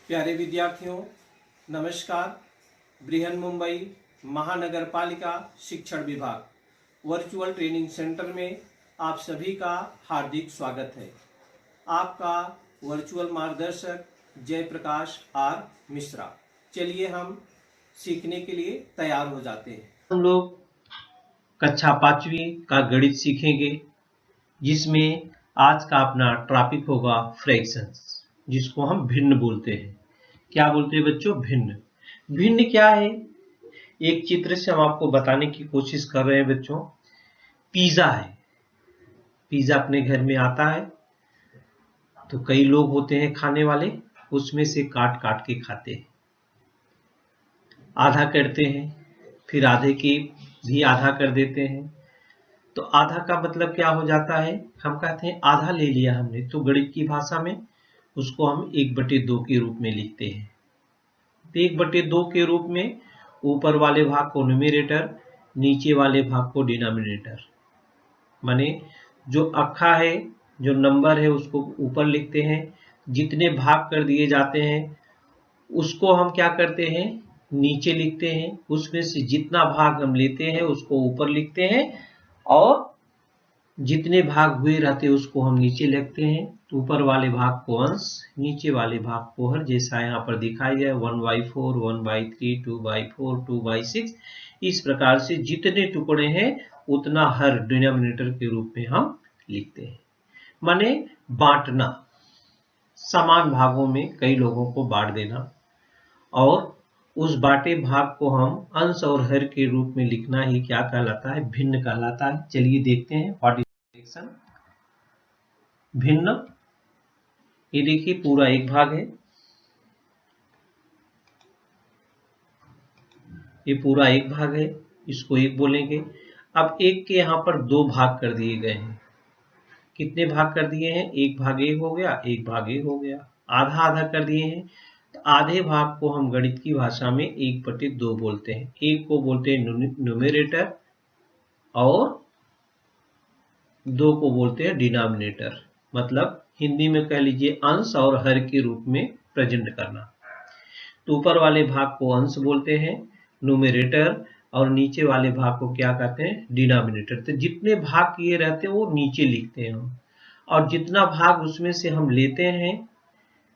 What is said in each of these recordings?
प्यारे विद्यार्थियों, नमस्कार। बृहन मुंबई महानगर पालिका शिक्षण विभाग वर्चुअल ट्रेनिंग सेंटर में आप सभी का हार्दिक स्वागत है। आपका वर्चुअल मार्गदर्शक जयप्रकाश आर मिश्रा। चलिए हम सीखने के लिए तैयार हो जाते हैं। हम लोग कक्षा 5वीं का गणित सीखेंगे, जिसमें आज का अपना टॉपिक होगा फ्रैक्शंस, जिसको हम भिन्न बोलते हैं। क्या बोलते हैं बच्चों? भिन्न। भिन्न क्या है? एक चित्र से हम आपको बताने की कोशिश कर रहे हैं बच्चों। पिज्जा है। पिज्जा अपने घर में आता है तो कई लोग होते हैं खाने वाले, उसमें से काट काट के खाते हैं। आधा करते हैं, फिर आधे की भी आधा कर देते हैं। तो आधा का मतलब क्या हो जाता है? हम कहते हैं आधा ले लिया हमने, तो गणित की भाषा में उसको हम 1/2 के रूप में लिखते हैं। तो 1/2 के रूप में ऊपर वाले भाग को न्यूमरेटर, नीचे वाले भाग को डिनोमिनेटर। माने जो अक्खा है, जो नंबर है, उसको ऊपर लिखते हैं। जितने भाग कर दिए जाते हैं उसको हम क्या करते हैं? नीचे लिखते हैं। उसमें से जितना भाग हम लेते हैं उसको ऊपर लिखते हैं, और जितने भाग हुए रहते हैं उसको हम नीचे लिखते हैं। तो ऊपर वाले भाग को अंश, नीचे वाले भाग को हर, जैसा यहाँ पर दिखाई है 1/4, 1/3, 2/4, 2/6। इस प्रकार से जितने टुकड़े हैं उतना हर डिनोमिनेटर के रूप में हम लिखते हैं। माने बांटना, समान भागों में कई लोगों को बांट देना, और उस बांटे भाग को हम अंश और हर के रूप में लिखना ही क्या कहलाता है? भिन्न कहलाता है। चलिए देखते हैं व्हाट इज फ्रैक्शन। भिन्न, ये देखिए पूरा एक भाग है, ये पूरा एक भाग है, इसको एक बोलेंगे। अब एक के यहाँ पर दो भाग कर दिए गए हैं। कितने भाग कर दिए हैं? एक भाग एक हो गया, एक भाग एक हो गया। आधा आधा कर दिए हैं, तो आधे भाग को हम गणित की भाषा में 1/2 बोलते हैं। एक को बोलते हैं न्यूमरेटर और दो को बोलते हैं डिनोमिनेटर। मतलब हिंदी में कह लीजिए अंश और हर के रूप में प्रेजेंट करना। तो ऊपर वाले भाग को अंश बोलते हैं, न्यूमरेटर, और नीचे वाले भाग को क्या कहते हैं? डिनोमिनेटर। तो जितने भाग किए रहते हैं वो नीचे लिखते हैं हम, और जितना भाग उसमें से हम लेते हैं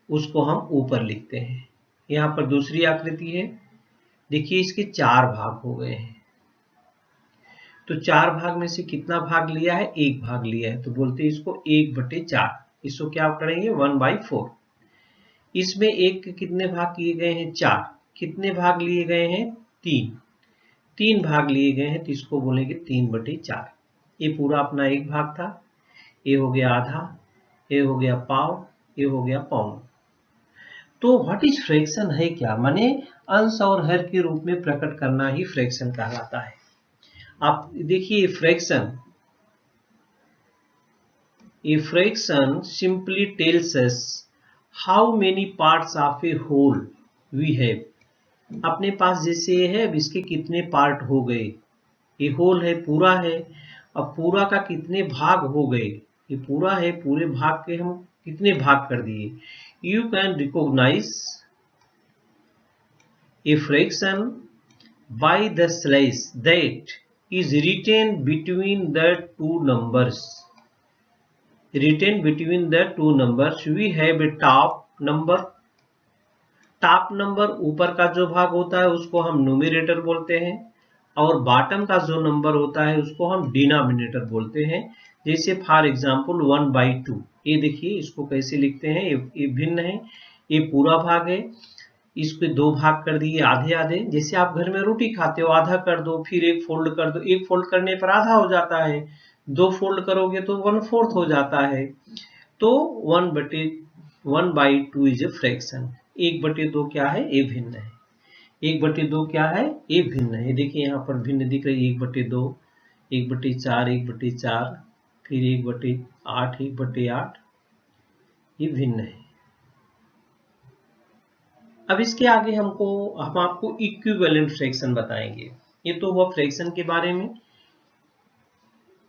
उसको हम ऊपर लिखते हैं। यहाँ पर दूसरी आकृति है, देखिए इसके 4 भाग हो गए हैं। तो 4 भाग में से कितना भाग लिया है? एक भाग लिया है, तो बोलते हैं इसको 1/4। इसको क्या करेंगे? 1/4। इसमें एक के कितने भाग किए गए हैं? 4। कितने भाग लिए गए हैं? 3 भाग लिए गए हैं, तो इसको बोलेंगे 3/4। ये पूरा अपना एक भाग था, ये हो गया आधा, ये हो गया पाव, ये हो गया पौन। तो व्हाट इज फ्रैक्शन है क्या? माने अंश और हर के रूप में प्रकट करना ही फ्रैक्शन कहलाता है। आप देखिए fraction, a fraction simply tells us how many parts of a whole we have। अपने पास जैसे ये है, अब इसके कितने पार्ट हो गए। ये होल है, पूरा है, अब पूरा का कितने भाग हो गए। ये पूरा है, पूरे भाग के हम कितने भाग कर दिए। You can recognize a fraction by the slash that is written between the two numbers। written between the two numbers we have a top number। Top number, ऊपर का जो भाग होता है उसको हम न्यूमरेटर बोलते हैं, और बॉटम का जो नंबर होता है उसको हम डिनोमिनेटर बोलते हैं। जैसे फॉर एग्जांपल 1/2। ये देखिए इसको कैसे लिखते हैं, ये भिन्न है, ये पूरा भाग है, इसको दो भाग कर दिए आधे आधे। जैसे आप घर में रोटी खाते हो, आधा कर दो, फिर एक फोल्ड कर दो, एक फोल्ड करने पर आधा हो जाता है, दो फोल्ड करोगे तो 1/4 हो जाता है। तो 1/2 इज ए फ्रैक्शन। 1/2 क्या है? ये भिन्न है। 1/2 क्या है? ये भिन्न है। देखिए यहाँ पर भिन्न दिख रही है, 1/2, 1/4, 1/4, फिर 1/8, 1/8, ये भिन्न है। अब इसके आगे हम आपको इक्विवेलेंट फ्रैक्शन बताएंगे। ये तो हुआ फ्रैक्शन के बारे में।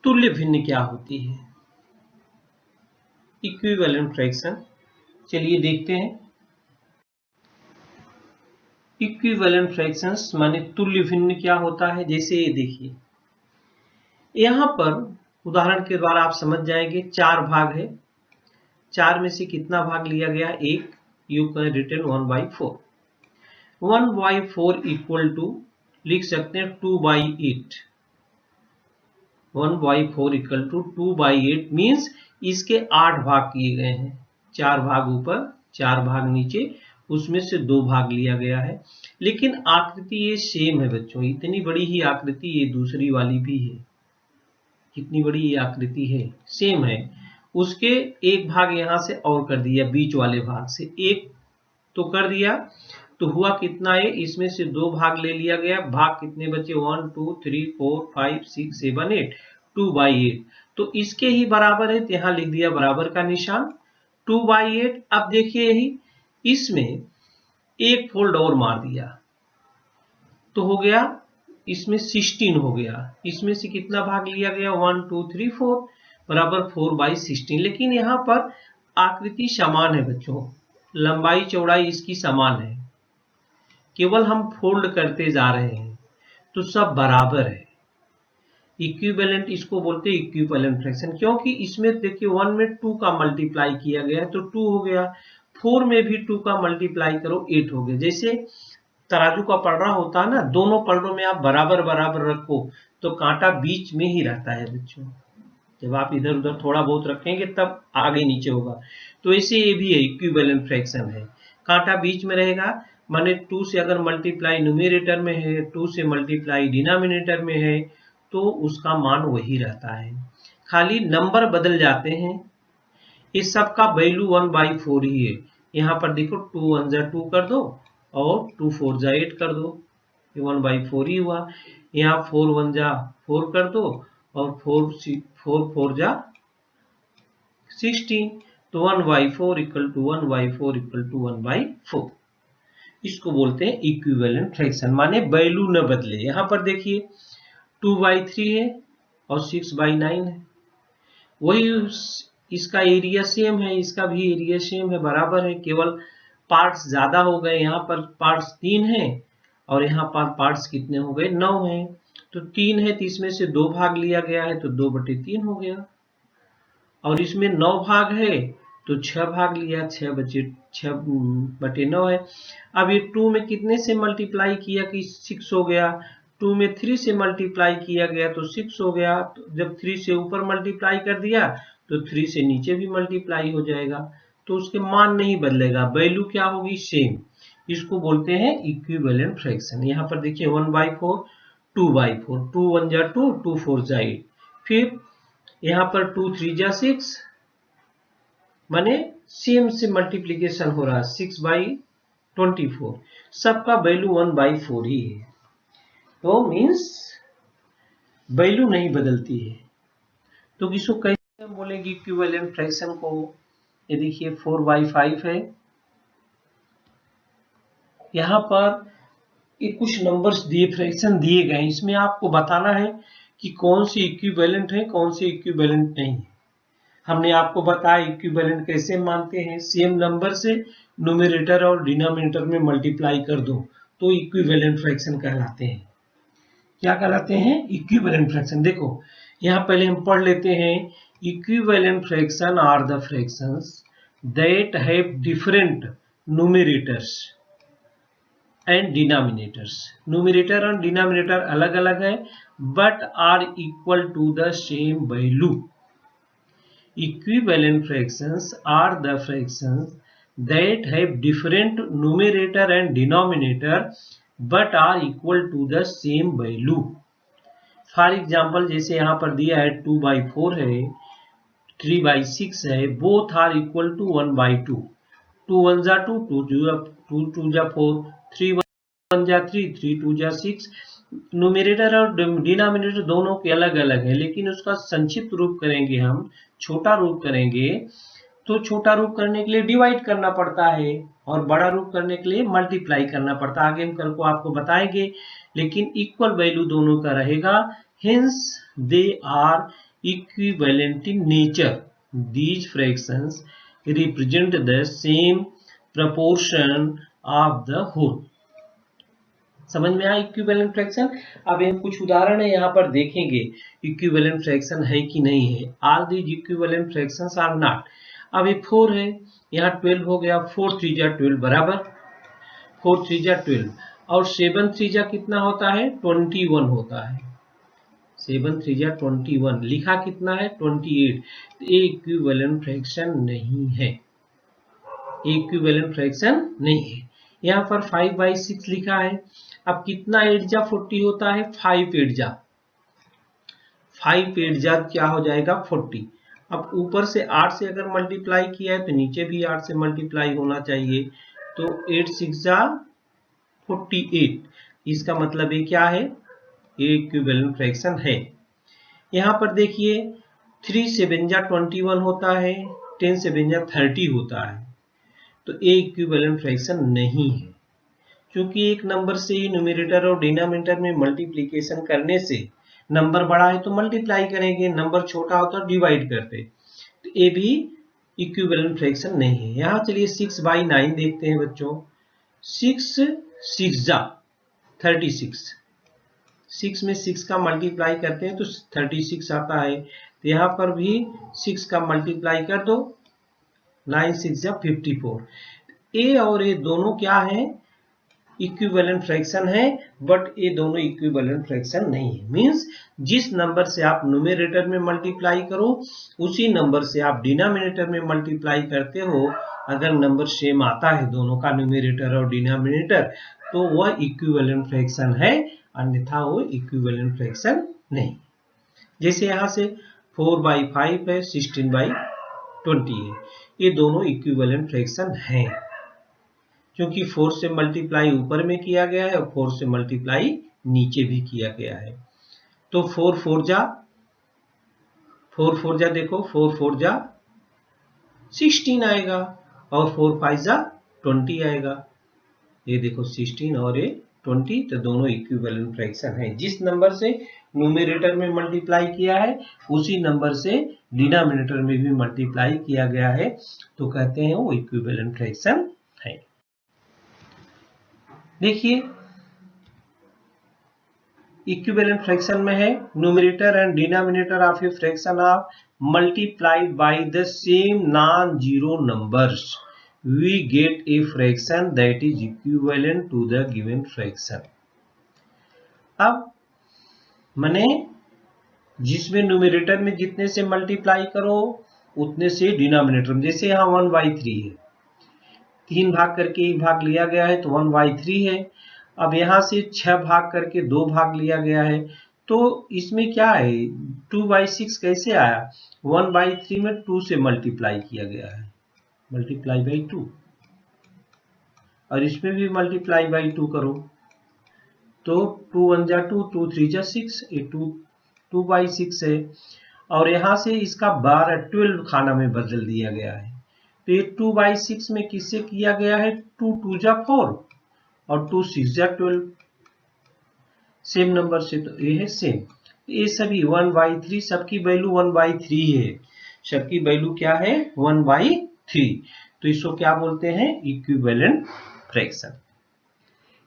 तुल्य भिन्न क्या होती है? इक्विवेलेंट फ्रैक्शन, चलिए देखते हैं। इक्विवेलेंट फ्रैक्शंस माने तुल्य भिन्न क्या होता है, जैसे ये देखिए यहाँ पर उदाहरण के द्वारा आप समझ जाएंगे 4 भाग है, 4 में से कितना भाग लिया गया, 1, you can written 1/4। 1/4 equal to लिख सकते हैं 2/8। 1/4 इक्वल टू 2/8 मीन्स इसके 8 भाग किए गए हैं, 4 भाग ऊपर 4 भाग नीचे, उसमें से 2 भाग लिया गया है। लेकिन आकृति ये सेम है बच्चों, इतनी बड़ी ही आकृति ये दूसरी वाली भी है, कितनी बड़ी ये आकृति है, सेम है। उसके एक भाग यहाँ से और कर दिया, बीच वाले भाग से एक तो कर दिया, तो हुआ कितना है, इसमें से 2 भाग ले लिया गया, भाग कितने बचे 1 2 3 4 5 6 7 8, 2/8 तो इसके ही बराबर है, तो यहाँ लिख दिया बराबर का निशान 2/8। अब देखिए यही इसमें एक फोल्ड और मार दिया तो हो गया, इसमें 16 हो गया, इसमें से कितना भाग लिया गया 1 2 3 4 बराबर 4/16। लेकिन यहाँ पर आकृति समान है बच्चों, लंबाई चौड़ाई इसकी समान है, केवल हम फोल्ड करते जा रहे हैं तो सब बराबर है। इक्विवेलेंट इसको बोलते हैं इक्विवेलेंट फ्रैक्शन, क्योंकि इसमें देखिए 1 में 2 का मल्टीप्लाई किया गया तो 2 हो गया, 4 में भी 2 का मल्टीप्लाई करो 8 हो गया। जैसे तराजू का पलड़ा होता है ना, दोनों पलड़ों में आप बराबर बराबर रखो तो कांटा बीच में ही रहता है बच्चों, जब आप इधर उधर थोड़ा बहुत रखेंगे तब आगे नीचे होगा। तो ऐसे ये भी है, इक्विवेलेंट फ्रैक्शन है, कांटा बीच में रहेगा, माने 2 से अगर मल्टीप्लाई न्यूमरेटर में है, 2 से मल्टीप्लाई डिनोमिनेटर में है तो उसका मान वही रहता है, खाली नंबर बदल जाते हैं। इस सब का वैल्यू 1/4 ही है। यहाँ पर देखो 2 1 जा 2 कर दो और 2 4 जा 8 कर दो, ये 1/4 ही हुआ। यहाँ 4 1 जा 4 कर दो और 4 4 जा 16, तो 1/4 इक्वल टू 1/4 इक्वल टू 1/4। इसको बोलते हैं इक्विवेलेंट फ्रैक्शन, माने वैल्यू न बदले। यहाँ पर देखिए 2/3 है और 6/9 है, वही इसका एरिया सेम है, इसका भी एरिया सेम है, बराबर है, केवल पार्ट्स ज्यादा हो गए, यहाँ पर पार्ट्स 3 हैं और यहाँ पर पार्ट्स कितने हो गए 9 हैं। तो 3 है तो इसमें से 2 भाग लिया गया है तो 2/3 हो गया, और इसमें 9 भाग है तो 6 भाग लिया, 6/9 है। अब ये 2 में कितने से मल्टीप्लाई किया कि 6 हो गया, 2 में 3 से मल्टीप्लाई किया गया तो 6 हो गया, तो जब 3 से ऊपर मल्टीप्लाई कर दिया तो 3 से नीचे भी मल्टीप्लाई हो जाएगा, तो उसके मान नहीं बदलेगा, वैल्यू क्या होगी सेम। इसको बोलते हैं इक्विवेलेंट फ्रैक्शन। यहाँ पर देखिए 1/4 2/4, 2 1 जा 2 2 4 जा 8, फिर यहाँ पर 2 3 जा 6, माने सेम से मल्टीप्लीकेशन हो रहा है, 6/24, सबका वैल्यू 1/4 ही है, तो मीन्स वैल्यू नहीं बदलती है। तो इसको कैसे हम बोलेंगे इक्विवेलेंट फ्रैक्शन को, ये देखिए 4/5 है, यहाँ पर ये कुछ नंबर्स दिए, फ्रैक्शन दिए गए हैं, इसमें आपको बताना है कि कौन से इक्विवेलेंट है कौन से इक्विवेलेंट नहीं है। हमने आपको बताया इक्विवेलेंट कैसे मानते हैं, सेम नंबर से न्यूमरेटर और डिनोमिनेटर में मल्टीप्लाई कर दो तो इक्विवेलेंट फ्रैक्शन कहलाते हैं। क्या कहलाते हैं, इक्विवेलेंट फ्रैक्शन। देखो यहाँ पहले हम पढ़ लेते हैं, equivalent fraction are the fractions that have different numerators and denominators. Numerator और डिनोमिनेटर अलग अलग है but are equal to the same value. Equivalent fractions are the fractions that have different numerator and denominator but are equal to the same value. For example, जैसे यहाँ पर दिया है 2/4 है, 3/6 है, both are equal to 1/2. 2 1 जा 2, 2 2 जा 4, 3 1 जा 3, 3 2 जा 6। न्यूमरेटर और डिनोमिनेटर दोनों के अलग अलग है, लेकिन उसका संक्षिप्त रूप करेंगे हम, छोटा रूप करेंगे, तो छोटा रूप करने के लिए डिवाइड करना पड़ता है और बड़ा रूप करने के लिए मल्टीप्लाई करना पड़ता है। आगे हम कल को आपको बताएंगे, लेकिन इक्वल वैल्यू दोनों का रहेगा, hence they are equivalent in nature. These fractions represent the same proportion of the whole. समझ में आया इक्विवेलेंट फ्रैक्शन। अब ये कुछ उदाहरण है यहाँ पर देखेंगे इक्विवेलेंट फ्रैक्शन है कि नहीं है। All these equivalent fractions are not. अब ये 4 है, यहाँ 12 हो गया, 4 3 जा 12 बराबर 4 3 जा 12 और 7 3 जा कितना होता है 21 होता है। 7 3 जा 21 लिखा कितना है 28। तो ये इक्विवेलेंट फ्रैक्शन नहीं है, इक्विवेलेंट फ्रैक्शन नहीं है। यहाँ पर 5/6 लिखा है। अब कितना 8 जा 40 होता है 5 8 जा 5 8 जा क्या हो जाएगा 40। अब ऊपर से 8 से अगर मल्टीप्लाई किया है तो नीचे भी 8 से मल्टीप्लाई होना चाहिए। तो 8 6 जा 48। इसका मतलब ये क्या है, ये इक्विवेलेंट फ्रैक्शन है। यहाँ पर देखिए 3 7 जा 21 होता है, 10 7 जा 30 होता है। तो ये इक्विवेलेंट फ्रैक्शन नहीं है, क्योंकि एक नंबर से ही न्यूमरेटर और डिनोमिनेटर में मल्टीप्लिकेशन करने से नंबर बड़ा है तो मल्टीप्लाई करेंगे, नंबर छोटा हो तो डिवाइड करते। तो ये भी इक्विवेलेंट फ्रैक्शन नहीं है। यहाँ चलिए 6/9 देखते हैं बच्चों। 6 6 जा 36, 6 में 6 का मल्टीप्लाई करते हैं तो 36 आता है। तो यहाँ पर भी 6 का मल्टीप्लाई कर दो, 9 6 जा 54। ए और ए दोनों क्या है इक्विवेलेंट फ्रैक्शन है, बट ये दोनों इक्विवेलेंट फ्रैक्शन नहीं है। मींस जिस नंबर से आप न्यूमरेटर में मल्टीप्लाई करो उसी नंबर से आप डिनोमिनेटर में मल्टीप्लाई करते हो। अगर नंबर सेम आता है दोनों का न्यूमरेटर और डिनोमिनेटर तो वह इक्विवेलेंट फ्रैक्शन है, अन्यथा वो इक्विवेलेंट फ्रैक्शन नहीं। जैसे यहाँ से 4/5 है, 16/20 है, ये दोनों इक्विवेलेंट फ्रैक्शन हैं, क्योंकि 4 से मल्टीप्लाई ऊपर में किया गया है और 4 से मल्टीप्लाई नीचे भी किया गया है। तो 4 4 जा देखो 4 4 जा 16 आएगा और 4 5 जा 20 आएगा। ये देखो 16 और ये 20, तो दोनों इक्विवेलेंट फ्रैक्शन है। जिस नंबर से न्यूमरेटर में मल्टीप्लाई किया है उसी नंबर से डिनोमिनेटर में भी मल्टीप्लाई किया गया है, तो कहते हैं वो इक्विवेलेंट फ्रैक्शन है। देखिए इक्विवेलेंट फ्रैक्शन में है numerator and denominator of a fraction are multiplied by the same non zero numbers, we get a fraction that is equivalent to the given fraction. अब माने जिसमें न्यूमरेटर में जितने से मल्टीप्लाई करो उतने से डिनोमिनेटर में, जैसे यहाँ 1/3 है, 3 भाग करके 1 भाग लिया गया है तो 1/3 है। अब यहाँ से 6 भाग करके 2 भाग लिया गया है, तो इसमें क्या है 2/6 कैसे आया, 1/3 में 2 से मल्टीप्लाई किया गया है, मल्टीप्लाई बाई 2, और इसमें भी मल्टीप्लाई बाई 2 करो तो 2 1 जा 2, 2 3 जा 6, ये 2/6 है। और यहाँ से इसका 12 खाना में बदल दिया गया है, तो ये 2/6 में किससे किया गया है 2 2 जा 4 और 2 6 जा 12, सेम नंबर से, तो ये है सेम। ये सभी 1/3, सबकी वैल्यू 1/3 है, सबकी वैल्यू क्या है 1/3, तो इसको क्या बोलते हैं इक्विवेलेंट फ्रैक्शन।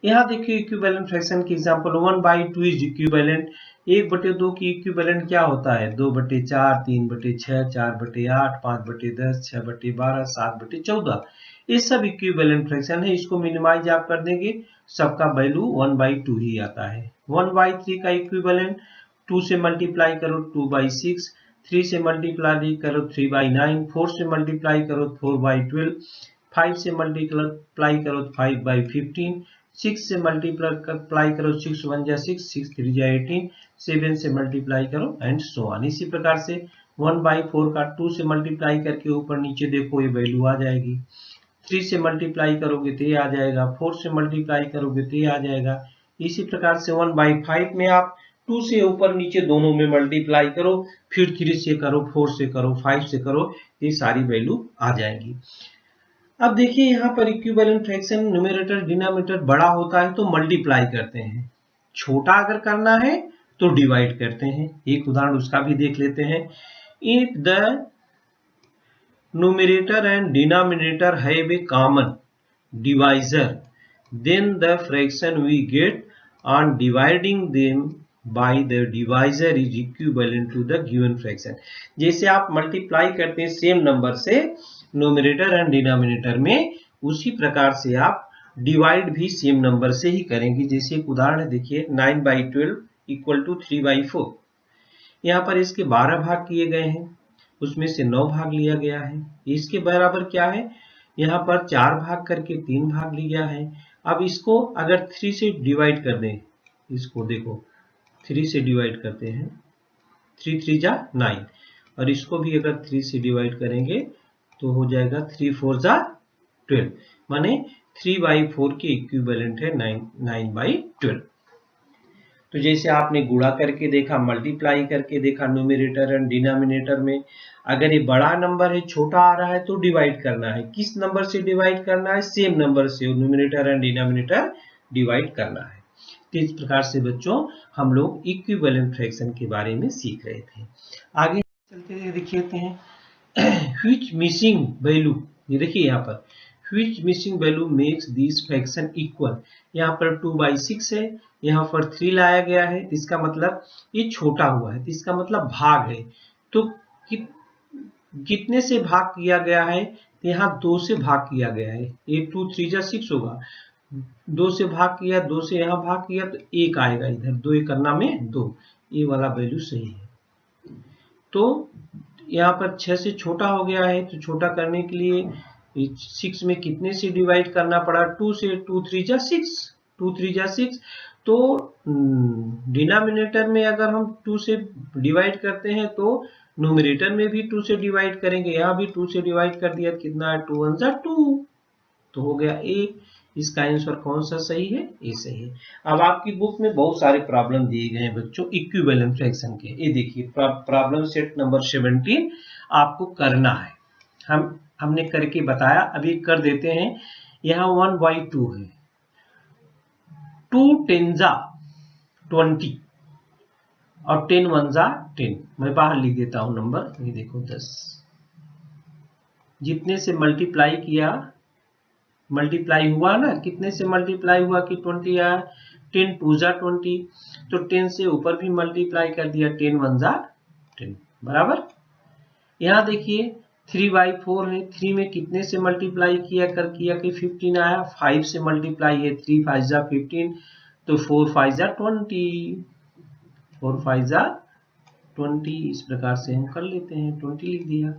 यहाँ देखिए इक्विवेलेंट फ्रैक्शन की एग्जांपल 1/2 इज इक्विवेलेंट, 1/2 की इक्विवेलेंट क्या होता है 2/4, 3/6, 4/8, 5/10, 6/12, 7/14, ये सब इक्विवेलेंट फ्रैक्शन है। इसको मिनिमाइज आप कर देंगे, सबका वैल्यू 1/2 ही आता है। 1/3 का इक्विवेलेंट 2 से मल्टीप्लाई करो 2/6, 3 से मल्टीप्लाई करो 3/9, 4 से मल्टीप्लाई करो 4/12, 5 से मल्टीप्लाई करो 5/15, 6 से मल्टीप्लाई करो 6 1 जा 6, 6 3 जा 18, 7 से मल्टीप्लाई करो एंड सो ऑन। इसी प्रकार से 1/4 का 2 से मल्टीप्लाई करके ऊपर नीचे देखो ये वैल्यू आ जाएगी, 3 से मल्टीप्लाई करोगे तो ये आ जाएगा, 4 से मल्टीप्लाई करोगे तो ये आ जाएगा। इसी प्रकार से 1/5 में आप 2 से ऊपर नीचे दोनों में मल्टीप्लाई करो, फिर 3 से करो, 4 से करो, 5 से करो, ये सारी वैल्यू आ जाएगी। अब देखिए यहाँ पर इक्विवेलेंट फ्रैक्शन न्यूमरेटर डिनोमिनेटर बड़ा होता है तो मल्टीप्लाई करते हैं, छोटा अगर करना है तो डिवाइड करते हैं। एक उदाहरण उसका भी देख लेते हैं। If the numerator and denominator have a common divisor, then the fraction we get on dividing them by the divisor is equivalent to the given fraction। जैसे आप मल्टीप्लाई करते हैं सेम नंबर से नोमिनेटर एंड डिनोमिनेटर में, उसी प्रकार से आप डिवाइड भी सेम नंबर से ही करेंगे। जैसे एक उदाहरण देखिए 9/12 इक्वल टू 3/4। यहाँ पर इसके 12 भाग किए गए हैं, उसमें से 9 भाग लिया गया है। इसके बराबर क्या है, यहाँ पर 4 भाग करके 3 भाग लिया है। अब इसको अगर 3 से डिवाइड कर दें, इसको देखो 3 से डिवाइड करते हैं, 3 3 जा 9, और इसको भी अगर 3 से डिवाइड करेंगे तो हो जाएगा 3 4 जा 12, माने 3/4 के इक्विवेलेंट है 9/12। तो जैसे आपने गुणा करके देखा, मल्टीप्लाई करके देखा न्यूमरेटर एंड डिनोमिनेटर में, अगर ये बड़ा नंबर है छोटा आ रहा है तो डिवाइड करना है। किस नंबर से डिवाइड करना है, सेम नंबर से न्यूमरेटर एंड डिनोमिनेटर डिवाइड करना है। तो इस प्रकार से बच्चों हम लोग इक्विवेलेंट फ्रैक्शन के बारे में सीख रहे थे। आगे चलते देखते हैं व्हिच मिसिंग वैल्यू, ये देखिए यहाँ पर which missing value makes this fraction equal. यहाँ पर 2/6 है, यहाँ पर 3 लाया गया है, इसका मतलब ये छोटा हुआ है, इसका मतलब भाग है। तो कितने से भाग किया गया है, तो यहाँ 2 से भाग किया गया है। ये 2 3 जा 6 होगा, 2 से भाग किया, 2 से यहाँ भाग किया तो 1 आएगा इधर, 2 1 करना में 2, ये वाला वैल्यू सही है। तो यहाँ पर 6 से छोटा हो गया है, तो छोटा करने के लिए 6 में कितने से डिवाइड करना पड़ा, 2 से, 2 3 जा 6, 2 3 जा 6। तो डिनोमिनेटर में अगर हम 2 से डिवाइड करते हैं तो न्यूमरेटर में भी 2 से डिवाइड करेंगे, यहाँ भी 2 से डिवाइड कर दिया, कितना है 2 1 जा 2, तो हो गया 1। इसका आंसर कौन सा सही है, ये सही है। अब आपकी बुक में बहुत सारे प्रॉब्लम दिए गए हैं बच्चों इक्विवेलेंट फ्रैक्शन के। ये देखिए प्रॉब्लम सेट नंबर 17 आपको करना है, हमने करके बताया, अभी कर देते हैं। यहाँ 1/2 है, 2 10 जा 20 और 10 1 जा 10। मैं बाहर लिख देता हूं नंबर, ये देखो 10। जितने से मल्टीप्लाई किया, मल्टीप्लाई हुआ ना, कितने से मल्टीप्लाई हुआ कि 20 आया, 10 2 जा 20, तो 10 से ऊपर भी मल्टीप्लाई कर दिया, 10 1 जा 10 बराबर। यहाँ देखिए 3/4 है, 3 में कितने से मल्टीप्लाई किया कि 15 आया, 5 से मल्टीप्लाई है, 3 5 जा 15, तो 4 5 जा 20, 4 5 जा 20, इस प्रकार से हम कर लेते हैं, 20 लिख दिया।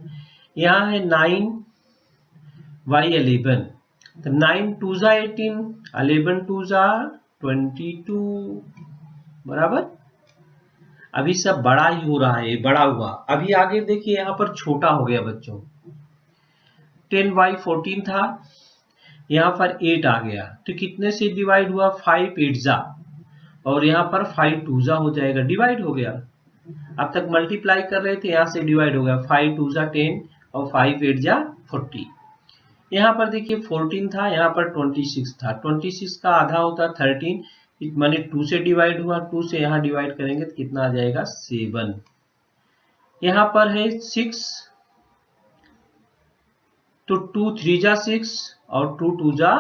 यहाँ है 9/11, तो 9 2 जा 18, 11 2 जा 22 बराबर। अभी सब बड़ा ही हो रहा है, बड़ा हुआ। अभी आगे देखिए यहाँ पर छोटा हो गया बच्चों, 10/14 था, यहाँ पर 8 आ गया, तो कितने से डिवाइड हुआ, 5 8 जा, और यहाँ पर 5 2 जा हो जाएगा, डिवाइड हो गया। अब तक मल्टीप्लाई कर रहे थे, यहाँ से डिवाइड हो गया, 5 2 जा 10 और 5 8 जा 40। यहाँ पर देखिए 14 था, यहाँ पर 26 था, 26 का आधा होता 13, माने 2 से डिवाइड हुआ, 2 से यहाँ डिवाइड करेंगे तो कितना आ जाएगा 7। यहाँ पर है 6, तो 2 3 जा 6 और 2 2 जा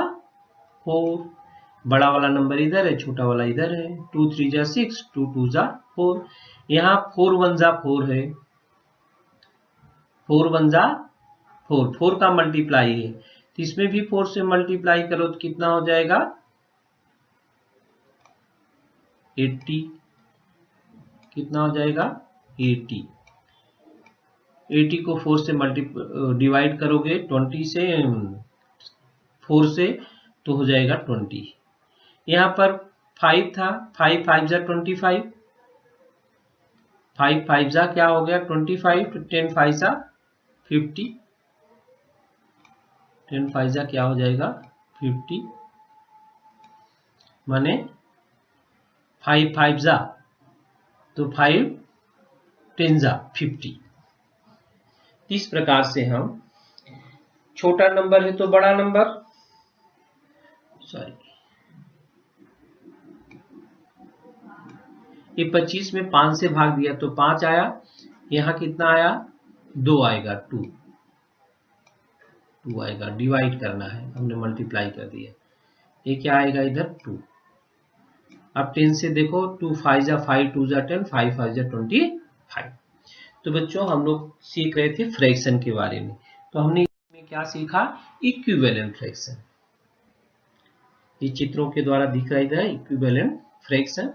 4, बड़ा वाला नंबर इधर है, छोटा वाला इधर है, 2 3 जा 6, 2 2 जा 4। यहाँ 4 1 जा 4 है, 4 1 जा 4, 4 का मल्टीप्लाई है, तो इसमें भी 4 से मल्टीप्लाई करो तो कितना हो जाएगा 80, कितना हो जाएगा 80। 80 को 4 से डिवाइड करोगे 20 से, 4 से, तो हो जाएगा 20। यहाँ पर 5 था, 5 5 जा 25, 5 5 जा क्या हो गया 25, तो 10 5 जा 50, 10 5 जा क्या हो जाएगा 50, माने 5 5 जा तो 5 10 जा 50। इस प्रकार से हम, छोटा नंबर है तो बड़ा नंबर, सॉरी, ये 25 में 5 से भाग दिया तो 5 आया, यहाँ कितना आया 2 आएगा, 2 आएगा, डिवाइड करना है, हमने मल्टीप्लाई कर दिया, ये क्या आएगा इधर 2। अब 10 से देखो 2 5 जा 5 2 जा 10 5 5 जा 25। तो बच्चों हम लोग सीख रहे थे फ्रैक्शन के बारे में। तो हमने इसमें क्या सीखा? Equivalent fraction. ये चित्रों के द्वारा दिख रहा है इक्विवेलेंट फ्रैक्शन।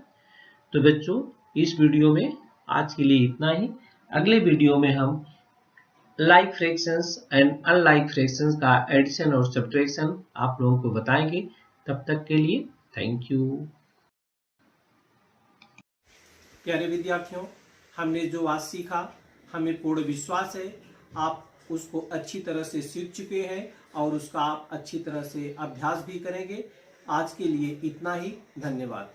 तो बच्चों इस वीडियो में आज के लिए इतना ही। अगले वीडियो में हम like fractions and unlike fractions का एडिशन और सब्ट्रैक्शन आप लोगों को बताएंगे। तब तक के लिए थैंक यू। प्यारे विद्यार्थियों, हमने जो आज सीखा, हमें पूर्ण विश्वास है आप उसको अच्छी तरह से सीख चुके हैं और उसका आप अच्छी तरह से अभ्यास भी करेंगे। आज के लिए इतना ही। धन्यवाद।